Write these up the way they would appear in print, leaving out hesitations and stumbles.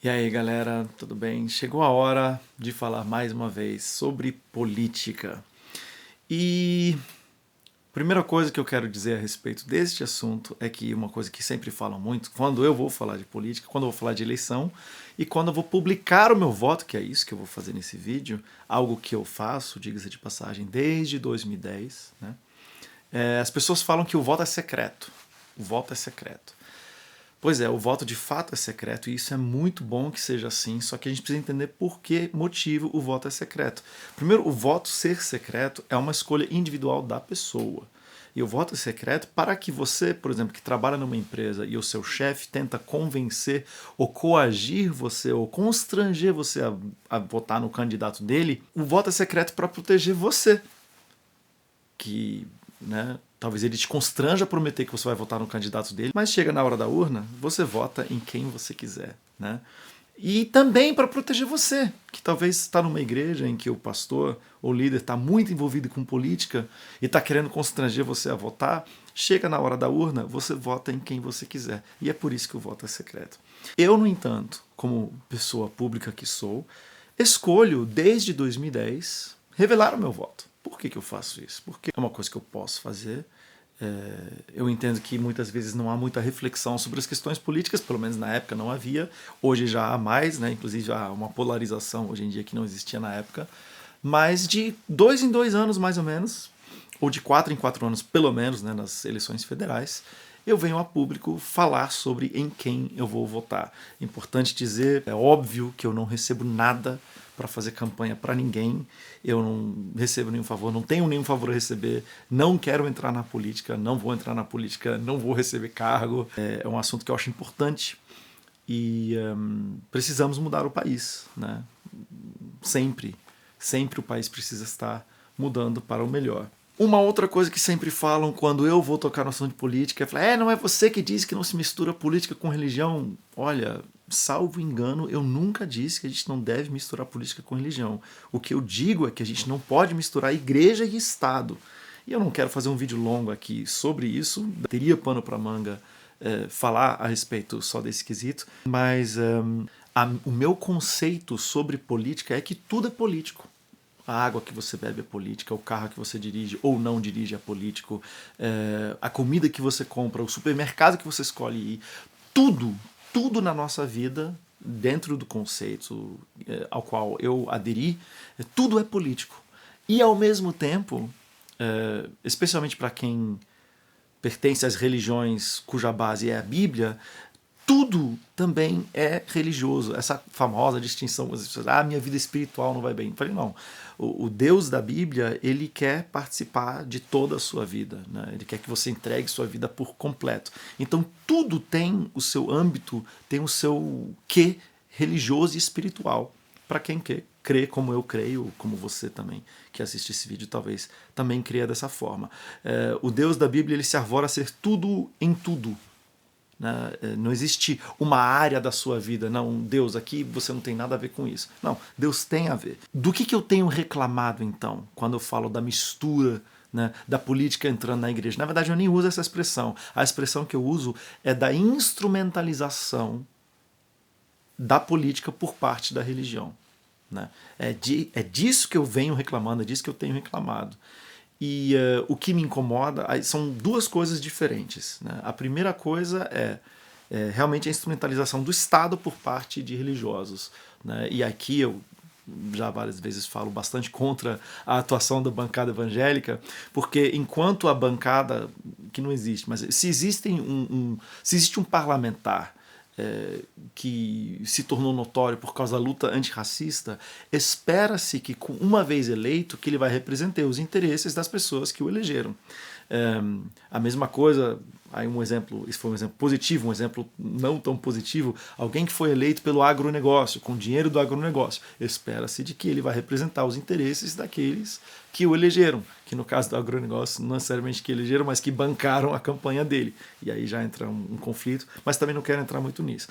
E aí galera, tudo bem? Chegou a hora de falar mais uma vez sobre política. E a primeira coisa que eu quero dizer a respeito deste assunto é que uma coisa que sempre falam muito, quando eu vou falar de política, quando eu vou falar de eleição e quando eu vou publicar o meu voto, que é isso que eu vou fazer nesse vídeo, algo que eu faço, diga-se de passagem, desde 2010, né? As pessoas falam que o voto é secreto. O voto é secreto. Pois é, o voto de fato é secreto e isso é muito bom que seja assim, só que a gente precisa entender por que motivo o voto é secreto. Primeiro, o voto ser secreto é uma escolha individual da pessoa. E o voto é secreto para que você, por exemplo, que trabalha numa empresa e o seu chefe tenta convencer ou coagir você ou constranger você a votar no candidato dele, o voto é secreto para proteger você. Que, né, talvez ele te constranja a prometer que você vai votar no candidato dele, mas chega na hora da urna, você vota em quem você quiser, né? E também para proteger você, que talvez está numa igreja em que o pastor ou líder está muito envolvido com política e está querendo constranger você a votar, chega na hora da urna, você vota em quem você quiser. E é por isso que o voto é secreto. Eu, no entanto, como pessoa pública que sou, escolho, desde 2010, revelar o meu voto. Por que eu faço isso? Porque é uma coisa que eu posso fazer. Eu entendo que muitas vezes não há muita reflexão sobre as questões políticas, pelo menos na época não havia, hoje já há mais, né? Inclusive há uma polarização hoje em dia que não existia na época, mas de 2 em 2 anos mais ou menos, ou de 4 em 4 anos pelo menos, né, nas eleições federais, eu venho a público falar sobre em quem eu vou votar. Importante dizer, é óbvio que eu não recebo nada para fazer campanha para ninguém, eu não recebo nenhum favor, não tenho nenhum favor a receber, não quero entrar na política, não vou entrar na política, não vou receber cargo. É um assunto que eu acho importante e precisamos mudar o país, né? Sempre o país precisa estar mudando para o melhor. Uma outra coisa que sempre falam quando eu vou tocar no assunto de política é falar, não é você que diz que não se mistura política com religião. Olha, salvo engano, eu nunca disse que a gente não deve misturar política com religião. O que eu digo é que a gente não pode misturar igreja e Estado. E eu não quero fazer um vídeo longo aqui sobre isso, teria pano para manga falar a respeito só desse quesito, mas o meu conceito sobre política é que tudo é político. A água que você bebe é política, o carro que você dirige ou não dirige é político, a comida que você compra, o supermercado que você escolhe ir, tudo na nossa vida, dentro do conceito ao qual eu aderi, tudo é político. E ao mesmo tempo, especialmente para quem pertence às religiões cuja base é a Bíblia, tudo também é religioso. Essa famosa distinção, minha vida espiritual não vai bem. Eu falei, não. O Deus da Bíblia, ele quer participar de toda a sua vida, né? Ele quer que você entregue sua vida por completo. Então tudo tem o seu âmbito, tem o seu quê religioso e espiritual. Para quem crê como eu creio, como você também que assiste esse vídeo talvez também creia dessa forma. O Deus da Bíblia, ele se arvora a ser tudo em tudo. Não existe uma área da sua vida, não, Deus, aqui você não tem nada a ver com isso. Não, Deus tem a ver. Do que eu tenho reclamado, então, quando eu falo da mistura, né, da política entrando na igreja? Na verdade, eu nem uso essa expressão. A expressão que eu uso é da instrumentalização da política por parte da religião. Né? É disso que eu venho reclamando, é disso que eu tenho reclamado. E o que me incomoda são duas coisas diferentes. Né? A primeira coisa é realmente a instrumentalização do Estado por parte de religiosos. Né? E aqui eu já várias vezes falo bastante contra a atuação da bancada evangélica, porque enquanto a bancada, que não existe, mas se existe um parlamentar que se tornou notório por causa da luta antirracista, espera-se que, uma vez eleito, que ele vai representar os interesses das pessoas que o elegeram. A mesma coisa, aí um exemplo, isso foi um exemplo positivo, um exemplo não tão positivo, alguém que foi eleito pelo agronegócio, com dinheiro do agronegócio, espera-se de que ele vai representar os interesses daqueles que o elegeram, que no caso do agronegócio não necessariamente que elegeram, mas que bancaram a campanha dele. E aí já entra um conflito, mas também não quero entrar muito nisso.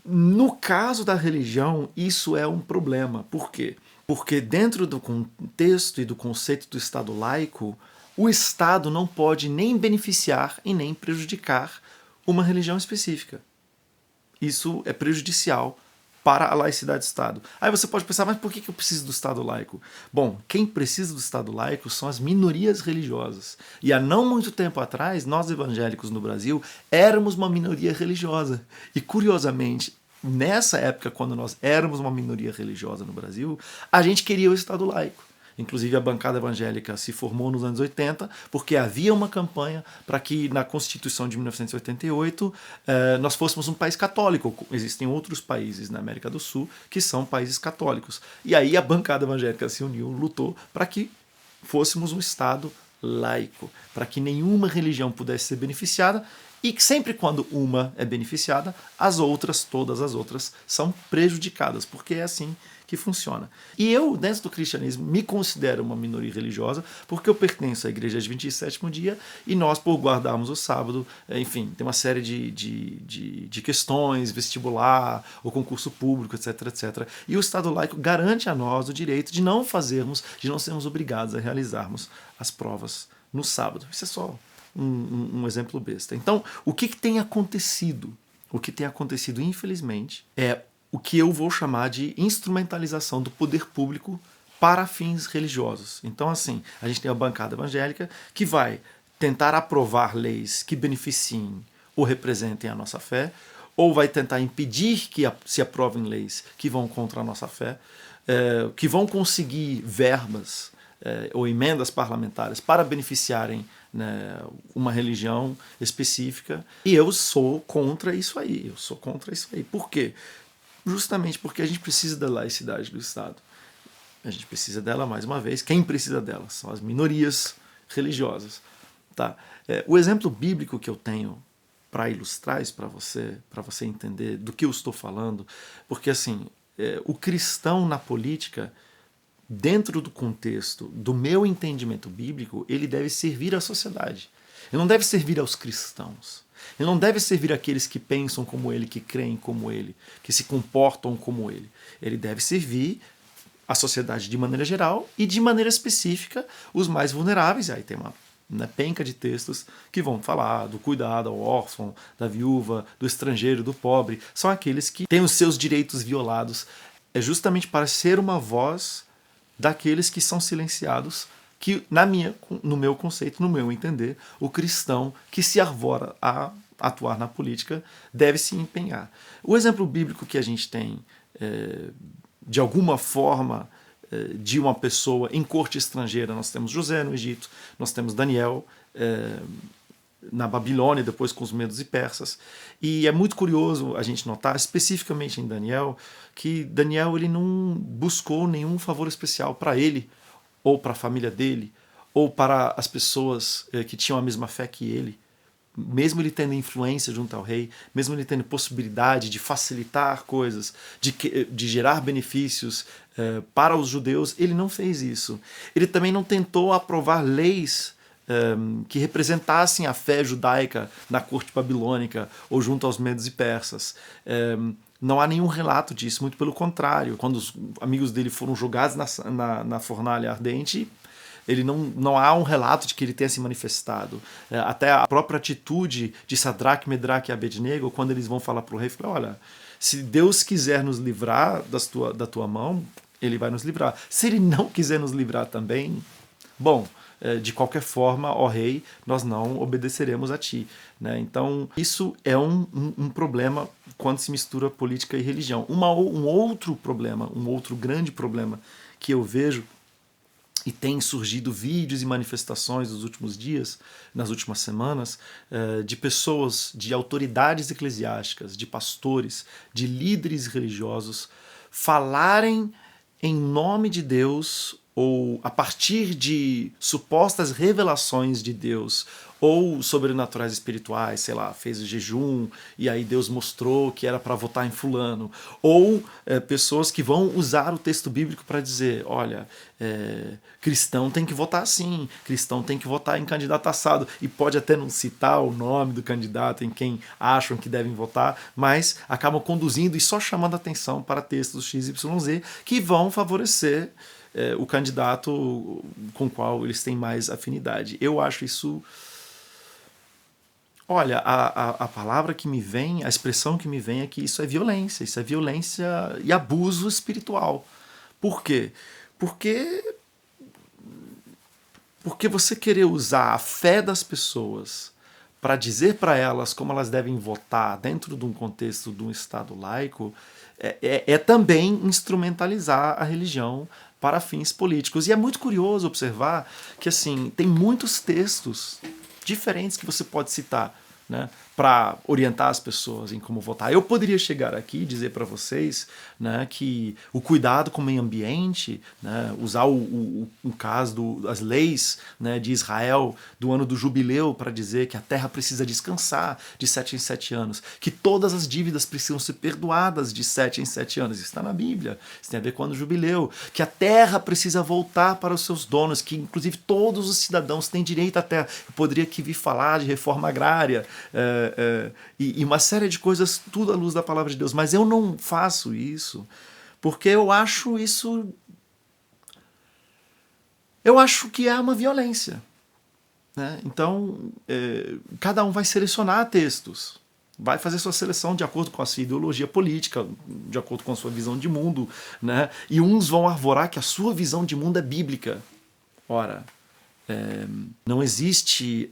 No caso da religião, isso é um problema. Por quê? Porque dentro do contexto e do conceito do Estado laico, o Estado não pode nem beneficiar e nem prejudicar uma religião específica. Isso é prejudicial para a laicidade do Estado. Aí você pode pensar, mas por que eu preciso do Estado laico? Bom, quem precisa do Estado laico são as minorias religiosas. E há não muito tempo atrás, nós evangélicos no Brasil éramos uma minoria religiosa. E curiosamente, nessa época, quando nós éramos uma minoria religiosa no Brasil, a gente queria o Estado laico. Inclusive a bancada evangélica se formou nos anos 80, porque havia uma campanha para que na Constituição de 1988 nós fôssemos um país católico. Existem outros países na América do Sul que são países católicos. E aí a bancada evangélica se uniu, lutou para que fôssemos um Estado laico, para que nenhuma religião pudesse ser beneficiada e que sempre quando uma é beneficiada, todas as outras, são prejudicadas, porque é assim que funciona. E eu, dentro do cristianismo, me considero uma minoria religiosa porque eu pertenço à Igreja Adventista do Sétimo Dia e nós, por guardarmos o sábado, enfim, tem uma série de questões, vestibular, o concurso público, etc, etc. E o Estado laico garante a nós o direito de não sermos obrigados a realizarmos as provas no sábado. Isso é só um exemplo besta. Então, o que tem acontecido? O que tem acontecido, infelizmente, é o que eu vou chamar de instrumentalização do poder público para fins religiosos. Então, assim, a gente tem a bancada evangélica que vai tentar aprovar leis que beneficiem ou representem a nossa fé, ou vai tentar impedir que se aprovem leis que vão contra a nossa fé, que vão conseguir verbas ou emendas parlamentares para beneficiarem, né, uma religião específica. E eu sou contra isso aí. Por quê? Justamente porque a gente precisa da laicidade do Estado. A gente precisa dela, mais uma vez. Quem precisa dela? São as minorias religiosas. Tá? O exemplo bíblico que eu tenho para ilustrar isso para você entender do que eu estou falando, porque assim, o cristão na política, dentro do contexto do meu entendimento bíblico, ele deve servir à sociedade. Ele não deve servir aos cristãos. Ele não deve servir àqueles que pensam como ele, que creem como ele, que se comportam como ele. Ele deve servir à sociedade de maneira geral e de maneira específica os mais vulneráveis. Aí tem uma penca de textos que vão falar do cuidado ao órfão, da viúva, do estrangeiro, do pobre. São aqueles que têm os seus direitos violados. É justamente para ser uma voz daqueles que são silenciados, que no meu conceito, no meu entender, o cristão que se arvora a atuar na política deve se empenhar. O exemplo bíblico que a gente tem, de alguma forma, de uma pessoa em corte estrangeira, nós temos José no Egito, nós temos Daniel na Babilônia, depois com os medos e persas. E é muito curioso a gente notar, especificamente em Daniel, que Daniel ele não buscou nenhum favor especial para ele, ou para a família dele, ou para as pessoas que tinham a mesma fé que ele. Mesmo ele tendo influência junto ao rei, mesmo ele tendo possibilidade de facilitar coisas, de gerar benefícios para os judeus, ele não fez isso. Ele também não tentou aprovar leis que representassem a fé judaica na corte babilônica ou junto aos medos e persas. Não há nenhum relato disso, muito pelo contrário. Quando os amigos dele foram jogados na fornalha ardente, ele não há um relato de que ele tenha se manifestado. Até a própria atitude de Sadraque, Medraque e Abednego, quando eles vão falar para o rei, fala, olha, se Deus quiser nos livrar da tua mão, ele vai nos livrar. Se ele não quiser nos livrar também, bom, de qualquer forma, ó rei, nós não obedeceremos a ti. Né? Então, isso é um problema quando se mistura política e religião. Um outro problema, um outro grande problema que eu vejo, e tem surgido vídeos e manifestações nos últimos dias, nas últimas semanas, de pessoas, de autoridades eclesiásticas, de pastores, de líderes religiosos, falarem em nome de Deus ou a partir de supostas revelações de Deus ou sobrenaturais espirituais, sei lá, fez o jejum e aí Deus mostrou que era para votar em fulano, ou pessoas que vão usar o texto bíblico para dizer, olha, cristão tem que votar assim, cristão tem que votar em candidato assado, e pode até não citar o nome do candidato em quem acham que devem votar, mas acabam conduzindo e só chamando atenção para textos XYZ que vão favorecer o candidato com o qual eles têm mais afinidade. Eu acho isso Olha, a palavra que me vem, a expressão que me vem é que isso é violência e abuso espiritual. Por quê? Porque, porque você querer usar a fé das pessoas para dizer para elas como elas devem votar dentro de um contexto de um Estado laico é também instrumentalizar a religião para fins políticos. E é muito curioso observar que assim tem muitos textos diferentes que você pode citar, né, para orientar as pessoas em como votar. Eu poderia chegar aqui e dizer para vocês, né, que o cuidado com o meio ambiente, né, usar o caso das leis, né, de Israel do ano do jubileu para dizer que a terra precisa descansar de 7 em 7 anos, que todas as dívidas precisam ser perdoadas de 7 em 7 anos. Isso está na Bíblia. Isso tem a ver com o ano do jubileu. Que a terra precisa voltar para os seus donos, que inclusive todos os cidadãos têm direito à terra. Eu poderia aqui vir falar de reforma agrária, e uma série de coisas, tudo à luz da palavra de Deus, mas eu não faço isso porque eu acho que é uma violência, né? Então cada um vai selecionar textos, vai fazer sua seleção de acordo com a sua ideologia política, de acordo com a sua visão de mundo, né? E uns vão arvorar que a sua visão de mundo é bíblica. Ora, não existe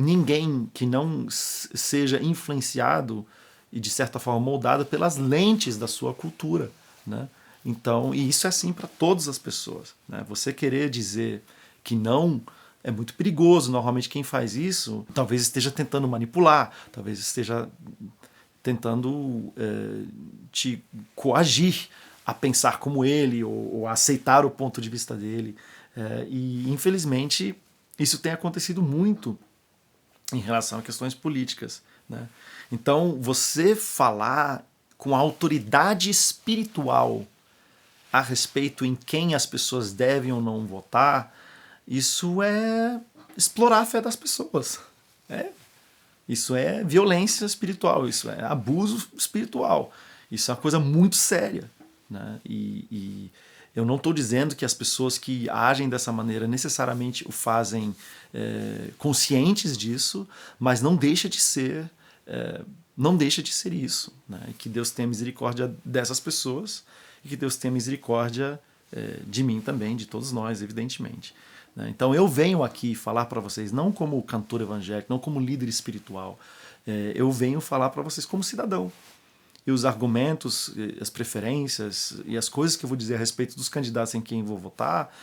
ninguém que não seja influenciado e de certa forma moldado pelas lentes da sua cultura, né? Então, e isso é assim para todas as pessoas, né? Você querer dizer que não é muito perigoso. Normalmente quem faz isso talvez esteja tentando manipular, talvez esteja tentando te coagir a pensar como ele ou a aceitar o ponto de vista dele. E infelizmente isso tem acontecido muito em relação a questões políticas, né? Então, você falar com autoridade espiritual a respeito em quem as pessoas devem ou não votar, isso é explorar a fé das pessoas. Isso é violência espiritual, isso é abuso espiritual. Isso é uma coisa muito séria, né? E eu não estou dizendo que as pessoas que agem dessa maneira necessariamente o fazem conscientes disso, mas não deixa de ser isso, né? E que Deus tenha misericórdia dessas pessoas e que Deus tenha misericórdia de mim também, de todos nós, evidentemente. Então eu venho aqui falar para vocês não como cantor evangélico, não como líder espiritual, eu venho falar para vocês como cidadão. E os argumentos, as preferências e as coisas que eu vou dizer a respeito dos candidatos em quem vou votar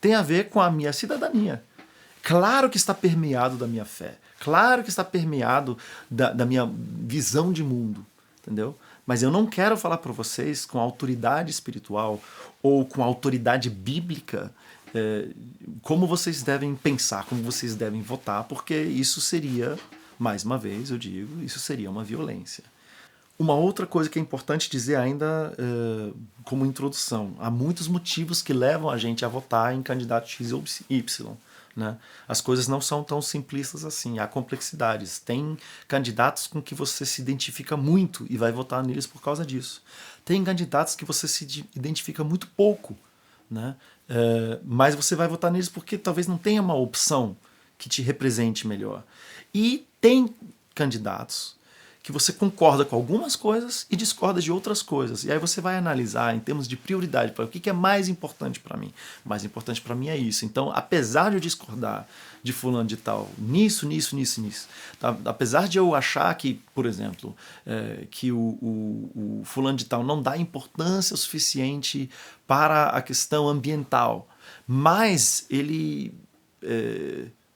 tem a ver com a minha cidadania. Claro que está permeado da minha fé, claro que está permeado da minha visão de mundo, entendeu? Mas eu não quero falar para vocês com autoridade espiritual ou com autoridade bíblica como vocês devem pensar, como vocês devem votar, porque isso seria, mais uma vez eu digo, isso seria uma violência. Uma outra coisa que é importante dizer ainda como introdução, há muitos motivos que levam a gente a votar em candidato X ou Y, né? As coisas não são tão simplistas assim, há complexidades. Tem candidatos com que você se identifica muito e vai votar neles por causa disso. Tem candidatos que você se identifica muito pouco, né? Mas você vai votar neles porque talvez não tenha uma opção que te represente melhor. E tem candidatos que você concorda com algumas coisas e discorda de outras coisas. E aí você vai analisar em termos de prioridade, para o que é mais importante para mim. O mais importante para mim é isso. Então, apesar de eu discordar de fulano de tal, nisso, tá? Apesar de eu achar que, por exemplo, que o fulano de tal não dá importância suficiente para a questão ambiental, mas ele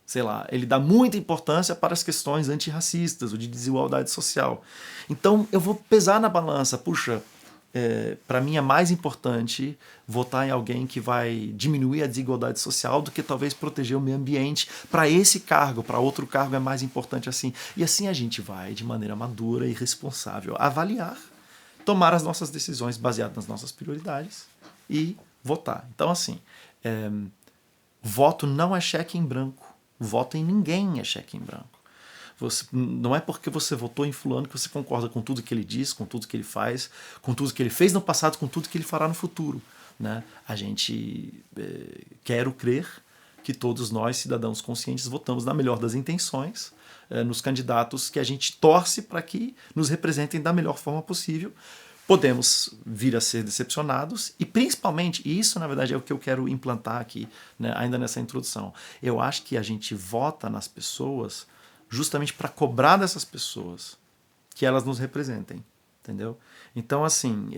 sei lá, ele dá muita importância para as questões antirracistas ou de desigualdade social. Então eu vou pesar na balança, puxa, para mim é mais importante votar em alguém que vai diminuir a desigualdade social do que talvez proteger o meio ambiente. Para esse cargo, para outro cargo é mais importante assim. E assim a gente vai, de maneira madura e responsável, avaliar, tomar as nossas decisões baseadas nas nossas prioridades e votar. Então assim, voto não é cheque em branco. Voto em ninguém é cheque em branco. Não é porque você votou em fulano que você concorda com tudo que ele diz, com tudo que ele faz, com tudo que ele fez no passado, com tudo que ele fará no futuro, né? A gente quero crer que todos nós, cidadãos conscientes, votamos na melhor das intenções, nos candidatos que a gente torce para que nos representem da melhor forma possível. Podemos vir a ser decepcionados e, principalmente, e isso na verdade é o que eu quero implantar aqui, né, ainda nessa introdução, eu acho que a gente vota nas pessoas justamente para cobrar dessas pessoas que elas nos representem, entendeu? Então, assim,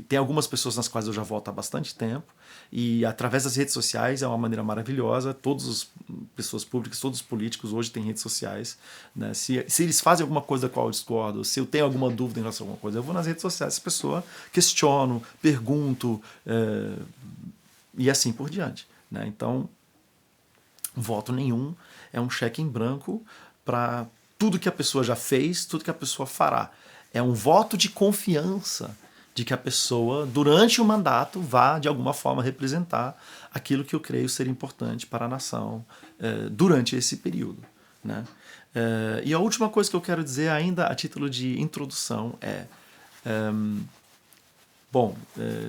tem algumas pessoas nas quais eu já voto há bastante tempo e através das redes sociais é uma maneira maravilhosa. Todas as pessoas públicas, todos os políticos hoje têm redes sociais, né? Se eles fazem alguma coisa da qual eu discordo, se eu tenho alguma dúvida em relação a alguma coisa, eu vou nas redes sociais, essa pessoa questiono, pergunto e assim por diante, né? Então, voto nenhum é um cheque em branco para tudo que a pessoa já fez, tudo que a pessoa fará. É um voto de confiança de que a pessoa, durante o mandato, vá, de alguma forma, representar aquilo que eu creio ser importante para a nação durante esse período, né? E a última coisa que eu quero dizer, ainda a título de introdução,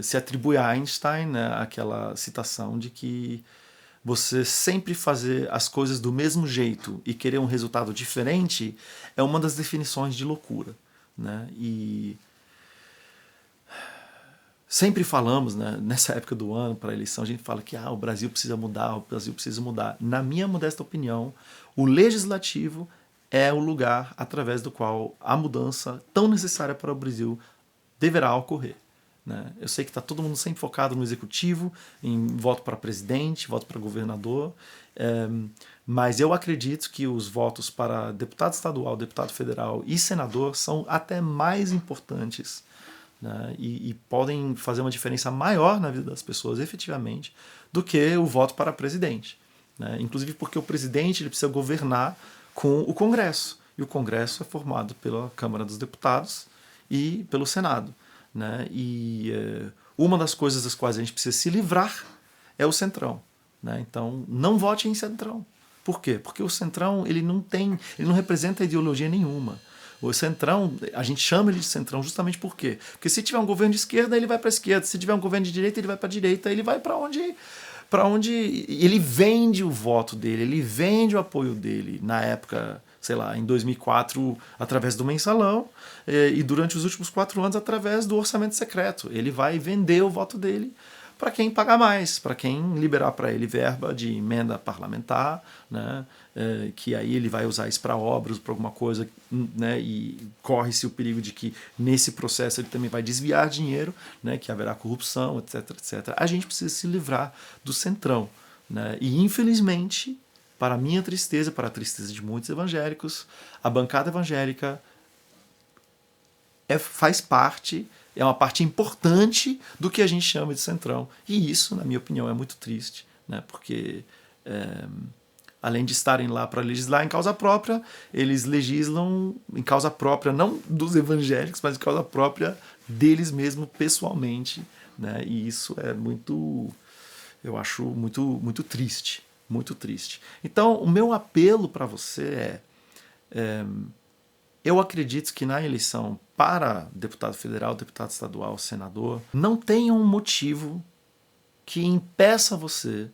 se atribui a Einstein, né, aquela citação de que você sempre fazer as coisas do mesmo jeito e querer um resultado diferente é uma das definições de loucura, né? E sempre falamos, né, nessa época do ano, para a eleição, a gente fala que o Brasil precisa mudar, o Brasil precisa mudar. Na minha modesta opinião, o legislativo é o lugar através do qual a mudança tão necessária para o Brasil deverá ocorrer, né? Eu sei que está todo mundo sempre focado no executivo, em voto para presidente, voto para governador, mas eu acredito que os votos para deputado estadual, deputado federal e senador são até mais importantes, né? E podem fazer uma diferença maior na vida das pessoas, efetivamente, do que o voto para presidente, né? Inclusive porque o presidente ele precisa governar com o Congresso, e o Congresso é formado pela Câmara dos Deputados e pelo Senado, né? E uma das coisas das quais a gente precisa se livrar é o Centrão, né? Então, não vote em Centrão. Por quê? Porque o Centrão ele não representa ideologia nenhuma. O Centrão, a gente chama ele de Centrão justamente por quê? Porque se tiver um governo de esquerda, ele vai para a esquerda. Se tiver um governo de direita, ele vai para a direita. Ele vai para onde ele vende o voto dele, ele vende o apoio dele. Na época, sei lá, em 2004, através do mensalão, e durante os últimos 4 anos, através do orçamento secreto. Ele vai vender o voto dele para quem pagar mais, para quem liberar para ele verba de emenda parlamentar, né? Que aí ele vai usar isso para obras, para alguma coisa, né? E corre-se o perigo de que nesse processo ele também vai desviar dinheiro, né? Que haverá corrupção, etc, etc. A gente precisa se livrar do Centrão, né? E infelizmente, para a minha tristeza, para a tristeza de muitos evangélicos, a bancada evangélica faz parte, é uma parte importante do que a gente chama de Centrão. E isso, na minha opinião, é muito triste, né? Porque além de estarem lá para legislar em causa própria, eles legislam em causa própria, não dos evangélicos, mas em causa própria deles mesmos, pessoalmente, né? E isso é muito, eu acho muito, muito triste, muito triste. Então, o meu apelo para você eu acredito que na eleição para deputado federal, deputado estadual, senador, não tenha um motivo que impeça você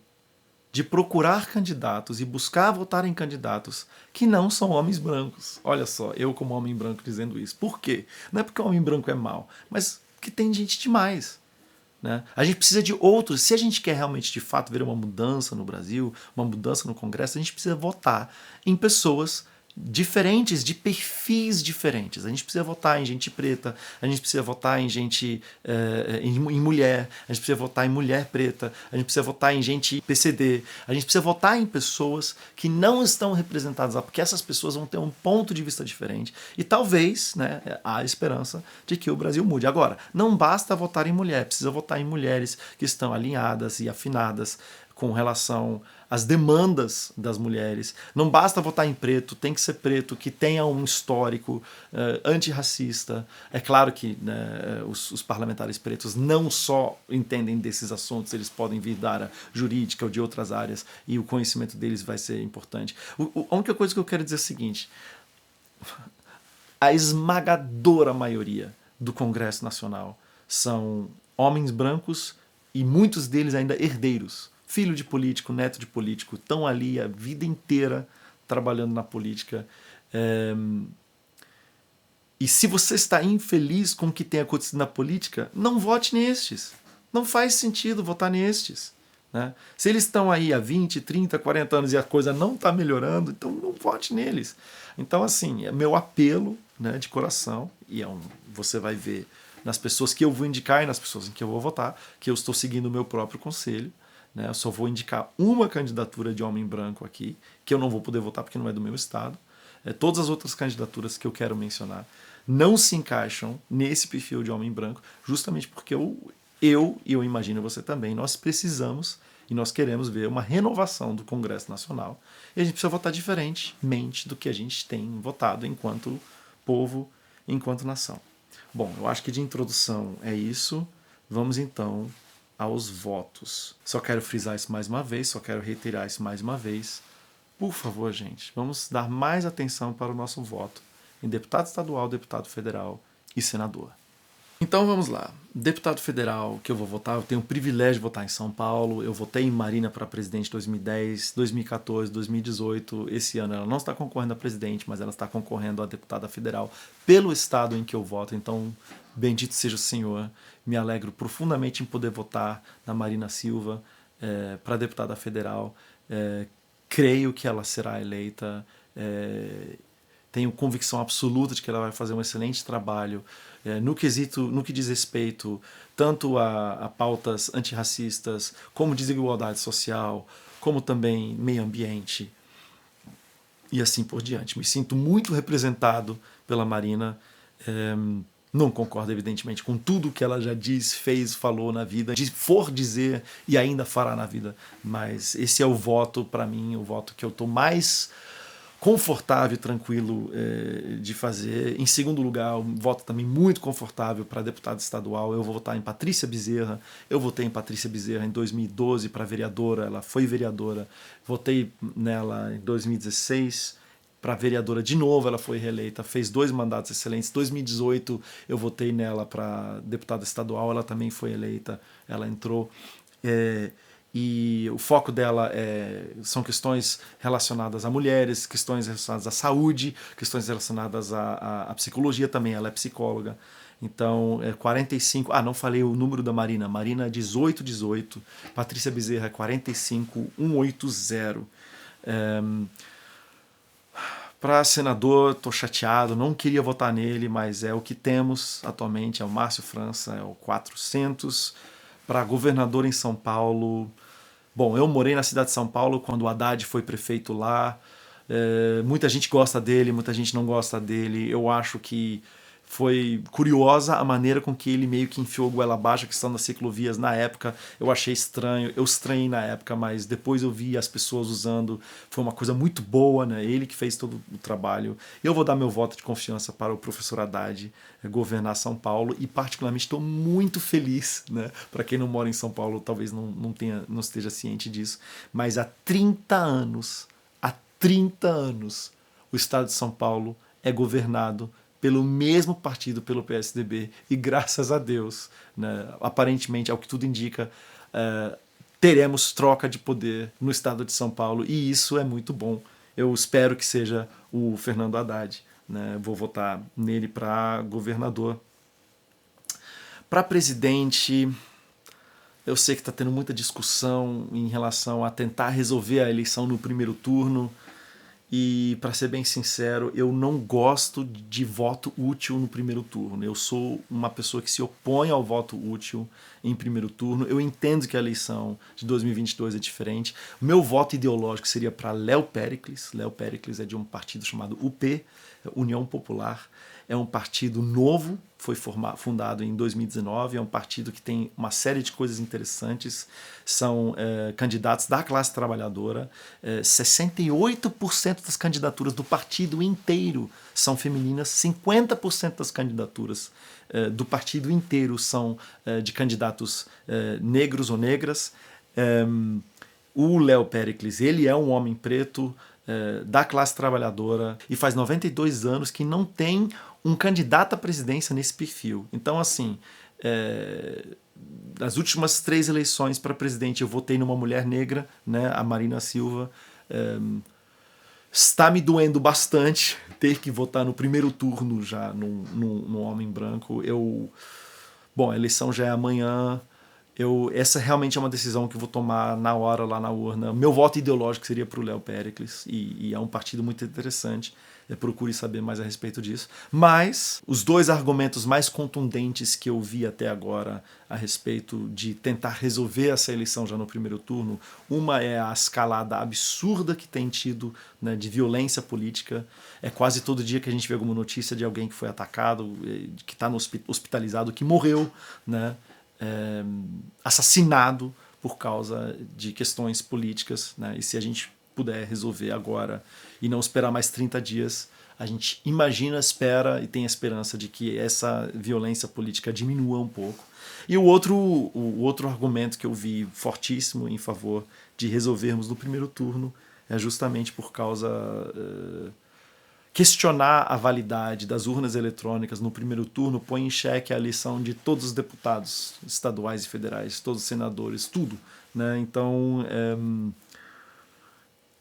de procurar candidatos e buscar votar em candidatos que não são homens brancos. Olha só, eu como homem branco dizendo isso. Por quê? Não é porque o homem branco é mau, mas que tem gente demais, né? A gente precisa de outros. Se a gente quer realmente, de fato, ver uma mudança no Brasil, uma mudança no Congresso, a gente precisa votar em pessoas diferentes, de perfis diferentes. A gente precisa votar em gente preta, a gente precisa votar em gente em mulher, a gente precisa votar em mulher preta, a gente precisa votar em gente PCD, a gente precisa votar em pessoas que não estão representadas lá, porque essas pessoas vão ter um ponto de vista diferente e talvez, né, há esperança de que o Brasil mude. Agora, não basta votar em mulher, precisa votar em mulheres que estão alinhadas e afinadas com relação às demandas das mulheres. Não basta votar em preto, tem que ser preto, que tenha um histórico antirracista. É claro que, né, os parlamentares pretos não só entendem desses assuntos, eles podem vir da área jurídica ou de outras áreas e o conhecimento deles vai ser importante. A única coisa que eu quero dizer é o seguinte: a esmagadora maioria do Congresso Nacional são homens brancos e muitos deles ainda herdeiros, filho de político, neto de político, estão ali a vida inteira trabalhando na política. E se você está infeliz com o que tem acontecido na política, não vote nestes. Não faz sentido votar nestes. Né? Se eles estão aí há 20, 30, 40 anos e a coisa não está melhorando, então não vote neles. Então, assim, é meu apelo, né, de coração, e você vai ver nas pessoas que eu vou indicar e nas pessoas em que eu vou votar, que eu estou seguindo o meu próprio conselho. Né? Eu só vou indicar uma candidatura de homem branco aqui, que eu não vou poder votar porque não é do meu estado. Todas as outras candidaturas que eu quero mencionar não se encaixam nesse perfil de homem branco, justamente porque e eu imagino você também, nós precisamos e nós queremos ver uma renovação do Congresso Nacional. E a gente precisa votar diferentemente do que a gente tem votado enquanto povo, enquanto nação. Bom, eu acho que de introdução é isso. Vamos então aos votos. Só quero frisar isso mais uma vez, só quero reiterar isso mais uma vez. Por favor, gente, vamos dar mais atenção para o nosso voto em deputado estadual, deputado federal e senador. Então vamos lá. Deputado federal que eu vou votar, eu tenho o privilégio de votar em São Paulo. Eu votei em Marina para presidente em 2010, 2014, 2018. Esse ano ela não está concorrendo a presidente, mas ela está concorrendo a deputada federal pelo estado em que eu voto. Então, bendito seja o Senhor. Me alegro profundamente em poder votar na Marina Silva para deputada federal. Creio que ela será eleita. Tenho convicção absoluta de que ela vai fazer um excelente trabalho no que diz respeito tanto a pautas antirracistas, como desigualdade social, como também meio ambiente e assim por diante. Me sinto muito representado pela Marina. Não concordo, evidentemente, com tudo que ela já diz, fez, falou na vida, for dizer e ainda fará na vida, mas esse é o voto, para mim, o voto que eu estou mais confortável e tranquilo de fazer. Em segundo lugar, um voto também muito confortável para deputado estadual. Eu vou votar em Patrícia Bezerra. Eu votei em Patrícia Bezerra em 2012 para vereadora. Ela foi vereadora. Votei nela em 2016 para vereadora de novo. Ela foi reeleita. Fez 2 mandatos excelentes. Em 2018 eu votei nela para deputada estadual. Ela também foi eleita. Ela entrou. E o foco dela são questões relacionadas a mulheres, questões relacionadas à saúde, questões relacionadas à psicologia também, ela é psicóloga. Então, 45... não falei o número da Marina. Marina é 1818, Patrícia Bezerra é 45180. Para senador, estou chateado, não queria votar nele, mas é o que temos atualmente, é o Márcio França, é o 400. Para governador em São Paulo... Bom, eu morei na cidade de São Paulo quando o Haddad foi prefeito lá. Muita gente gosta dele, muita gente não gosta dele. Eu acho que foi curiosa a maneira com que ele meio que enfiou goela abaixo a questão das ciclovias na época. Eu achei estranho, eu estranhei na época, mas depois eu vi as pessoas usando. Foi uma coisa muito boa, né? Ele que fez todo o trabalho. Eu vou dar meu voto de confiança para o professor Haddad governar São Paulo e particularmente estou muito feliz, né? Para quem não mora em São Paulo talvez não esteja ciente disso, mas há 30 anos, o estado de São Paulo é governado pelo mesmo partido, pelo PSDB, e graças a Deus, né, aparentemente, ao que tudo indica, teremos troca de poder no estado de São Paulo, e isso é muito bom. Eu espero que seja o Fernando Haddad, né? Vou votar nele para governador. Para presidente, eu sei que está tendo muita discussão em relação a tentar resolver a eleição no primeiro turno. E, para ser bem sincero, eu não gosto de voto útil no primeiro turno. Eu sou uma pessoa que se opõe ao voto útil em primeiro turno. Eu entendo que a eleição de 2022 é diferente. O meu voto ideológico seria para Léo Péricles. Léo Péricles é de um partido chamado UP, União Popular. É um partido novo, foi fundado em 2019, é um partido que tem uma série de coisas interessantes, são candidatos da classe trabalhadora, 68% das candidaturas do partido inteiro são femininas, 50% das candidaturas do partido inteiro são de candidatos negros ou negras. O Léo Péricles, ele é um homem preto, da classe trabalhadora, e faz 92 anos que não tem um candidato à presidência nesse perfil. Então, assim, das últimas 3 eleições para presidente eu votei numa mulher negra, né, a Marina Silva. Está me doendo bastante ter que votar no primeiro turno já num homem branco. Bom, a eleição já é amanhã. Essa realmente é uma decisão que eu vou tomar na hora lá na urna. Meu voto ideológico seria para o Léo Péricles e é um partido muito interessante. Procure saber mais a respeito disso. Mas os 2 argumentos mais contundentes que eu vi até agora a respeito de tentar resolver essa eleição já no primeiro turno, uma é a escalada absurda que tem tido, né, de violência política. É quase todo dia que a gente vê alguma notícia de alguém que foi atacado, que está hospitalizado, que morreu, né, assassinado por causa de questões políticas, né? E se a gente puder resolver agora e não esperar mais 30 dias, a gente imagina, espera e tem a esperança de que essa violência política diminua um pouco. E o outro argumento que eu vi fortíssimo em favor de resolvermos no primeiro turno é justamente por causa... questionar a validade das urnas eletrônicas no primeiro turno põe em xeque a eleição de todos os deputados estaduais e federais, todos os senadores, tudo, né? Então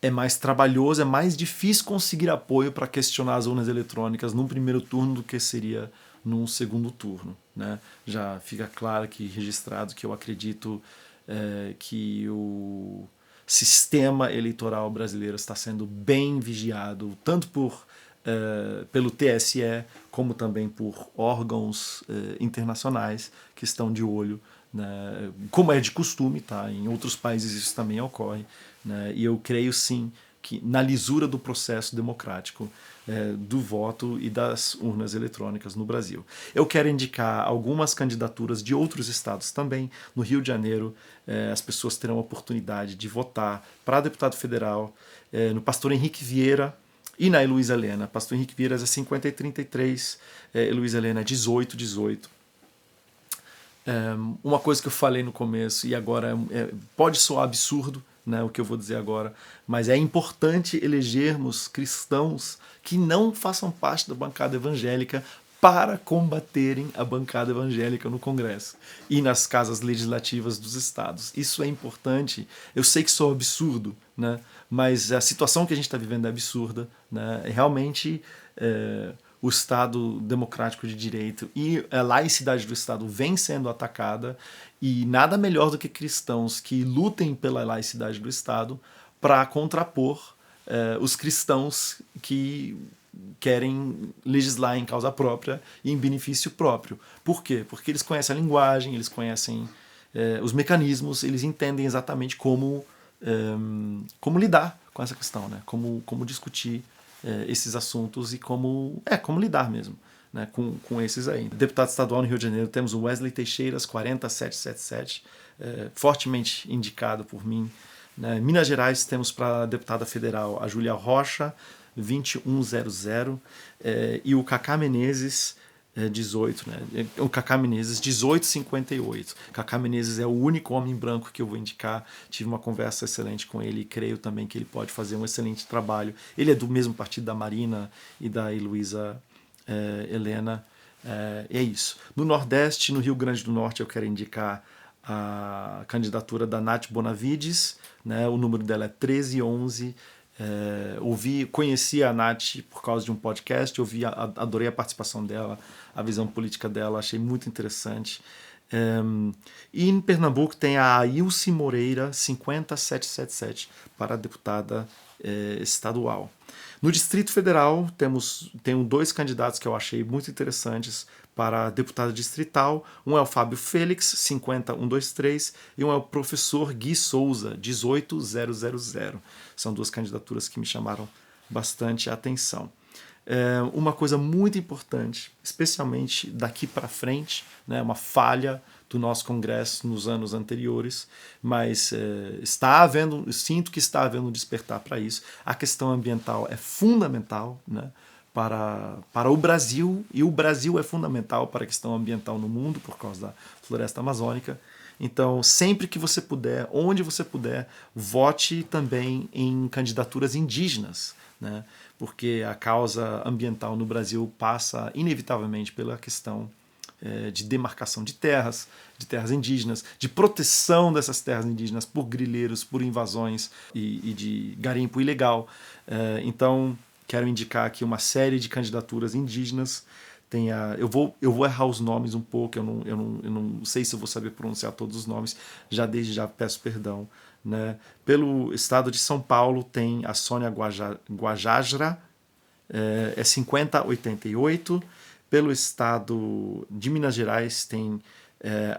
é mais trabalhoso, é mais difícil conseguir apoio para questionar as urnas eletrônicas num primeiro turno do que seria num segundo turno, né? Já fica claro aqui registrado que eu acredito que o sistema eleitoral brasileiro está sendo bem vigiado, tanto pelo TSE, como também por órgãos internacionais que estão de olho, né, como é de costume, tá? Em outros países isso também ocorre, né? E eu creio sim que na lisura do processo democrático do voto e das urnas eletrônicas no Brasil. Eu quero indicar algumas candidaturas de outros estados também. No Rio de Janeiro, as pessoas terão a oportunidade de votar para deputado federal, no Pastor Henrique Vieira e na Heloísa Helena. Pastor Henrique Vieira é 50 e 33, Heloísa Helena é 18, 18. Uma coisa que eu falei no começo e agora pode soar absurdo, né, o que eu vou dizer agora, mas é importante elegermos cristãos que não façam parte da bancada evangélica para combaterem a bancada evangélica no Congresso e nas casas legislativas dos estados. Isso é importante. Eu sei que sou absurdo, né, mas a situação que a gente está vivendo é absurda, né, realmente o Estado democrático de direito e a laicidade do Estado vem sendo atacada, e nada melhor do que cristãos que lutem pela laicidade do Estado para contrapor os cristãos que querem legislar em causa própria e em benefício próprio. Por quê? Porque eles conhecem a linguagem, eles conhecem os mecanismos, eles entendem exatamente como lidar com essa questão, né? Como discutir esses assuntos e como lidar mesmo, né, com esses aí. Deputado estadual no Rio de Janeiro temos o Wesley Teixeiras, 40777, fortemente indicado por mim. Né? Minas Gerais temos para deputada federal a Júlia Rocha, 2100, e o Cacá Menezes, 18, né? O Cacá Menezes, 1858. Cacá Menezes é o único homem branco que eu vou indicar. Tive uma conversa excelente com ele e creio também que ele pode fazer um excelente trabalho. Ele é do mesmo partido da Marina e da Heloísa Helena. É isso. No Nordeste, no Rio Grande do Norte, eu quero indicar a candidatura da Nath Bonavides, né? O número dela é 1311. Conheci a Nath por causa de um podcast, adorei a participação dela, a visão política dela, achei muito interessante. E em Pernambuco tem a Ailce Moreira, 50777, para a deputada estadual. No Distrito Federal, tenho 2 candidatos que eu achei muito interessantes para deputada distrital. Um é o Fábio Félix, 50123, e um é o professor Gui Souza, 18000. São 2 candidaturas que me chamaram bastante a atenção. Uma coisa muito importante, especialmente daqui para frente, né, uma falha do nosso Congresso nos anos anteriores, mas sinto que está havendo um despertar para isso. A questão ambiental é fundamental, né, para o Brasil, e o Brasil é fundamental para a questão ambiental no mundo por causa da floresta amazônica. Então, sempre que você puder, onde você puder, vote também em candidaturas indígenas, né? Porque a causa ambiental no Brasil passa inevitavelmente pela questão de demarcação de terras indígenas, de proteção dessas terras indígenas por grileiros, por invasões e de garimpo ilegal. Então, quero indicar aqui uma série de candidaturas indígenas. Eu vou errar os nomes um pouco, eu não sei se eu vou saber pronunciar todos os nomes, desde já peço perdão. Né? Pelo estado de São Paulo tem a Sônia Guajajara, é 5088. Pelo estado de Minas Gerais tem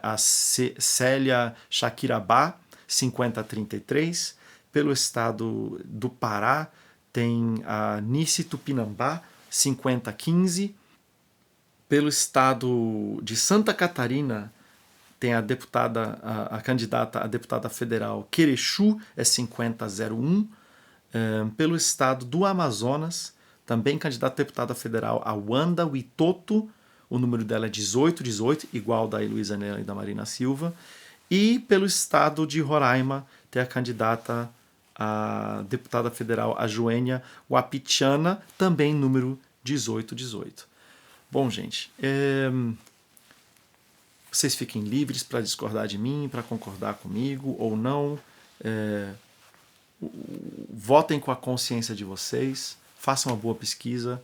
a Célia Shakirabá, 5033. Pelo estado do Pará tem a Nice Tupinambá, 5015. Pelo estado de Santa Catarina tem a candidata a deputada federal Querechu, é 5001. Pelo estado do Amazonas, também candidata a deputada federal a Wanda Witoto, o número dela é 1818, igual da Heloísa Nela e da Marina Silva. E pelo estado de Roraima, tem a candidata a deputada federal a Joênia Wapichana, também número 1818. Bom, gente, vocês fiquem livres para discordar de mim, para concordar comigo ou não. Votem com a consciência de vocês, façam uma boa pesquisa.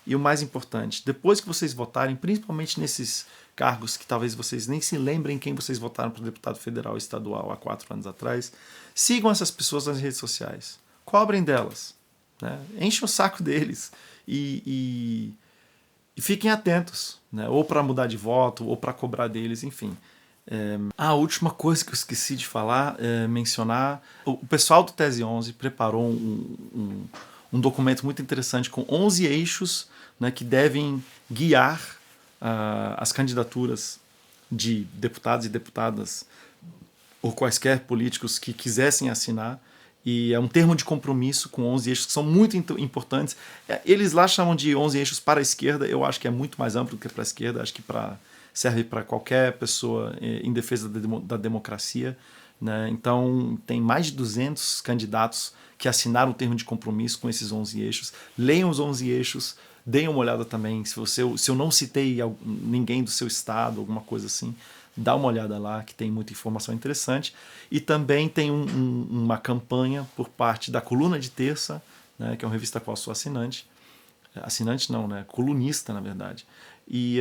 E o mais importante, depois que vocês votarem, principalmente nesses cargos que talvez vocês nem se lembrem quem vocês votaram para o deputado federal e estadual há 4 anos atrás, sigam essas pessoas nas redes sociais. Cobrem delas. Né? Enchem o saco deles. E fiquem atentos. Né? Ou para mudar de voto, ou para cobrar deles, enfim. A última coisa que eu esqueci de falar, mencionar, o pessoal do Tese 11 preparou um documento muito interessante com 11 eixos, né, que devem guiar as candidaturas de deputados e deputadas ou quaisquer políticos que quisessem assinar. E é um termo de compromisso com 11 eixos que são muito importantes. Eles lá chamam de 11 eixos para a esquerda, eu acho que é muito mais amplo do que para a esquerda, acho que serve para qualquer pessoa em defesa da democracia. Né? Então, tem mais de 200 candidatos que assinaram o termo de compromisso com esses 11 eixos. Leiam os 11 eixos, deem uma olhada também. Se eu não citei ninguém do seu estado, alguma coisa assim, dá uma olhada lá, que tem muita informação interessante. E também tem uma campanha por parte da Coluna de Terça, né, que é uma revista a qual eu sou assinante. Assinante não, né? Colunista, na verdade. E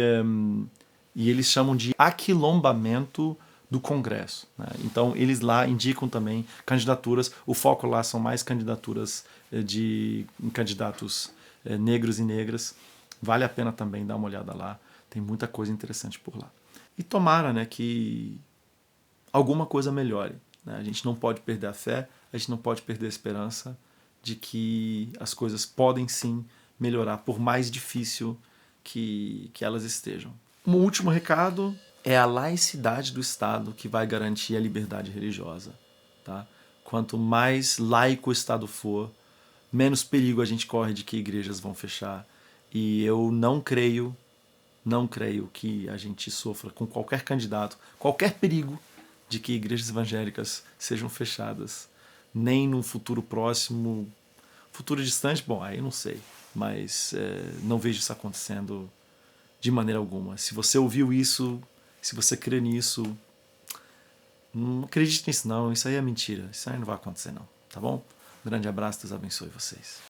eles chamam de aquilombamento do Congresso. Né? Então, eles lá indicam também candidaturas. O foco lá são mais candidaturas de candidatos negros e negras. Vale a pena também dar uma olhada lá. Tem muita coisa interessante por lá. E tomara, né, que alguma coisa melhore. Né? A gente não pode perder a fé, a gente não pode perder a esperança de que as coisas podem sim melhorar, por mais difícil que elas estejam. Um último recado é a laicidade do Estado que vai garantir a liberdade religiosa. Tá? Quanto mais laico o Estado for, menos perigo a gente corre de que igrejas vão fechar. E eu não creio que a gente sofra com qualquer candidato, qualquer perigo de que igrejas evangélicas sejam fechadas, nem num futuro próximo, futuro distante, bom, aí eu não sei, mas não vejo isso acontecendo de maneira alguma. Se você ouviu isso, se você crê nisso, não acredite nisso não, isso aí é mentira, isso aí não vai acontecer não, tá bom? Um grande abraço, Deus abençoe vocês.